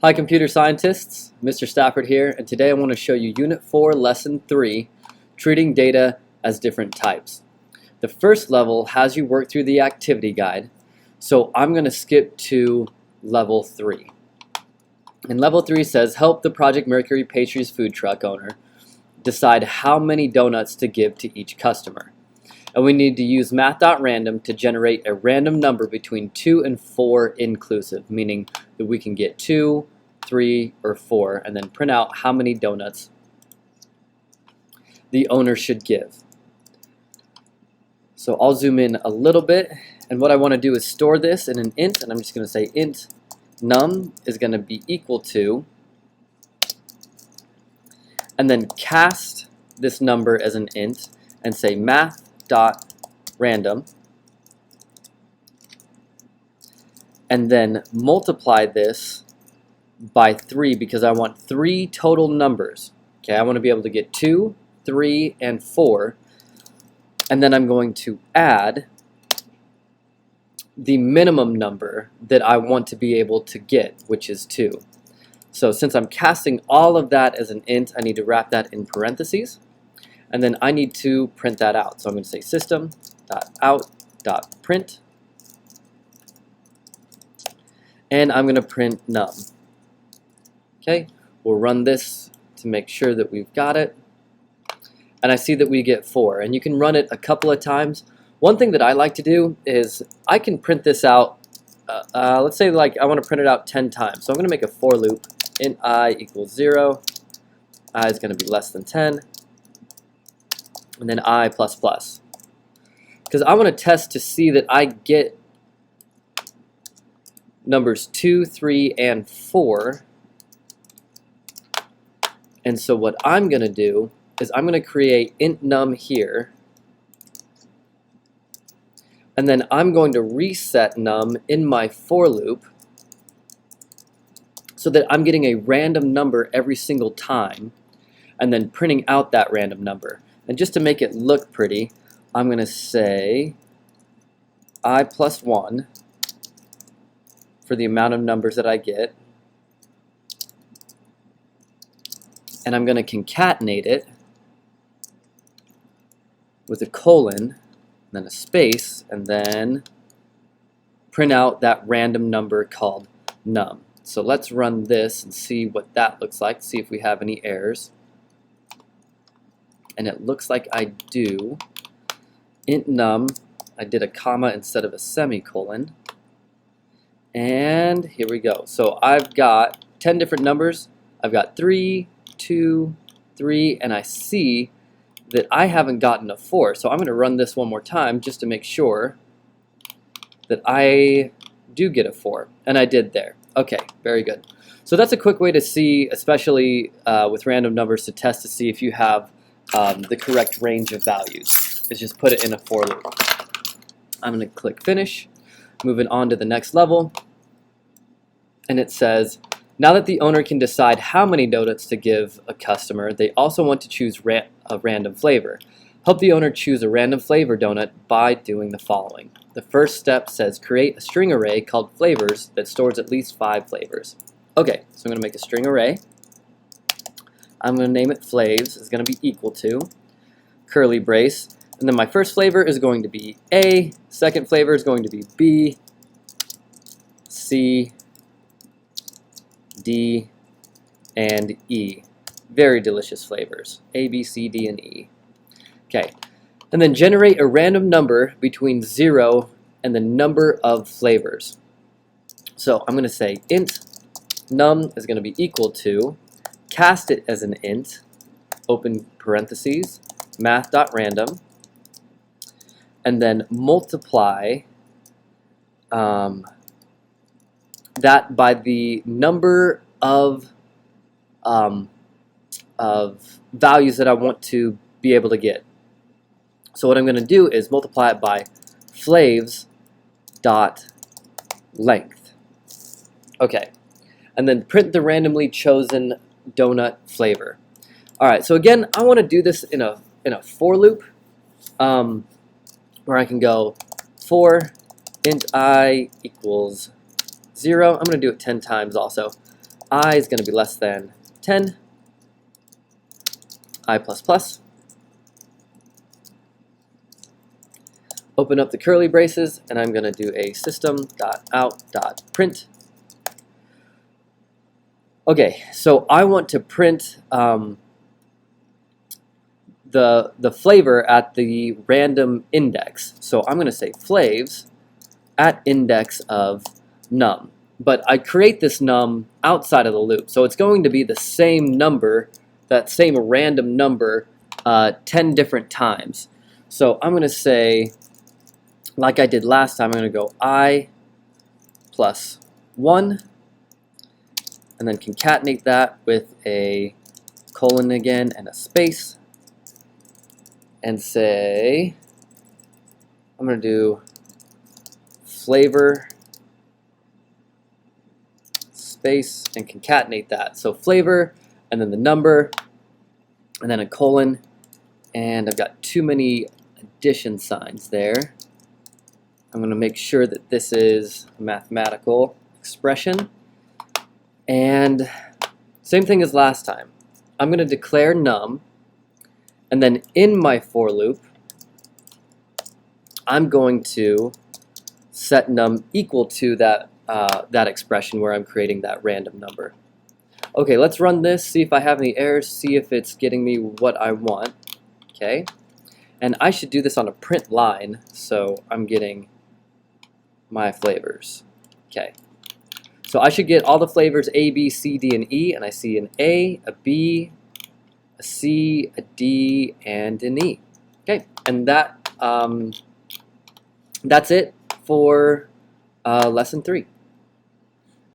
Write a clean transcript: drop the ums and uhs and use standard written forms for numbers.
Hi computer scientists, Mr. Stafford here, and today I want to show you Unit 4, Lesson 3, Treating Data as Different Types. The first level has you work through the activity guide, so I'm going to skip to Level 3. And Level 3 says, help the Project Mercury Pastries food truck owner decide how many donuts to give to each customer. And we need to use math.random to generate a random number between 2 and 4 inclusive, meaning that we can get 2, 3, or 4, and then print out how many donuts the owner should give. So I'll zoom in a little bit, and what I want to do is store this in an int, and I'm just going to say int num is going to be equal to, and then cast this number as an int and say math.random, and then multiply this by 3 because I want 3 total numbers. Okay, I want to be able to get 2, 3, and 4, and then I'm going to add the minimum number that I want to be able to get, which is 2. So since I'm casting all of that as an int, I need to wrap that in parentheses, and then I need to print that out. So I'm going to say system.out.print, and I'm going to print num. Okay, we'll run this to make sure that we've got it, and I see that we get 4, and you can run it a couple of times. One thing that I like to do is I can print this out, let's say like I want to print it out 10 times. So I'm going to make a for loop, int I equals 0, I is going to be less than 10, and then I plus plus. Because I want to test to see that I get numbers 2, 3, and 4. And so what I'm going to do is I'm going to create int num here, and then I'm going to reset num in my for loop so that I'm getting a random number every single time and then printing out that random number. And just to make it look pretty, I'm going to say I plus 1 for the amount of numbers that I get, and I'm going to concatenate it with a colon, then a space, and then print out that random number called num. So let's run this and see what that looks like, see if we have any errors. And it looks like I do. Int num, I did a comma instead of a semicolon. And here we go. So I've got 10 different numbers. I've got 3, 2, 3, and I see that I haven't gotten a 4. So I'm going to run this one more time just to make sure that I do get a 4. And I did there. Okay, very good. So that's a quick way to see, especially with random numbers, to test to see if you have the correct range of values. Is just put it in a for loop. I'm going to click finish, moving on to the next level. And it says, now that the owner can decide how many donuts to give a customer, they also want to choose a random flavor. Help the owner choose a random flavor donut by doing the following. The first step says create a string array called flavors that stores at least 5 flavors. Okay, so I'm going to make a string array. I'm going to name it flavs. It's going to be equal to curly brace. And then my first flavor is going to be A. Second flavor is going to be B, C, D, and E. Very delicious flavors. A, B, C, D, and E. Okay. And then generate a random number between 0 and the number of flavors. So I'm going to say int num is going to be equal to, cast it as an int, open parentheses, math.random, and then multiply that by the number of values that I want to be able to get. So what I'm going to do is multiply it by flavs.length. Okay, and then print the randomly chosen donut flavor. All right, so again, I want to do this in a for loop where I can go for int I equals 0. I'm going to do it 10 times also. I is going to be less than 10, I plus plus. Open up the curly braces, and I'm going to do a system.out.print. Okay, so I want to print the flavor at the random index. So I'm going to say flavs at index of num. But I create this num outside of the loop. So it's going to be the same number, that same random number, 10 different times. So I'm going to say, like I did last time, I'm going to go I plus 1, and then concatenate that with a colon again and a space, and say, I'm going to do flavor space and concatenate that. So flavor, and then the number, and then a colon, and I've got too many addition signs there. I'm going to make sure that this is a mathematical expression. And same thing as last time. I'm going to declare num, and then in my for loop, I'm going to set num equal to that, that expression where I'm creating that random number. Okay, let's run this, see if I have any errors, see if it's getting me what I want. Okay, and I should do this on a print line, so I'm getting my flavors. Okay, so I should get all the flavors A, B, C, D, and E, and I see an A, a B, a C, a D, and an E. Okay, and that that's it for lesson 3.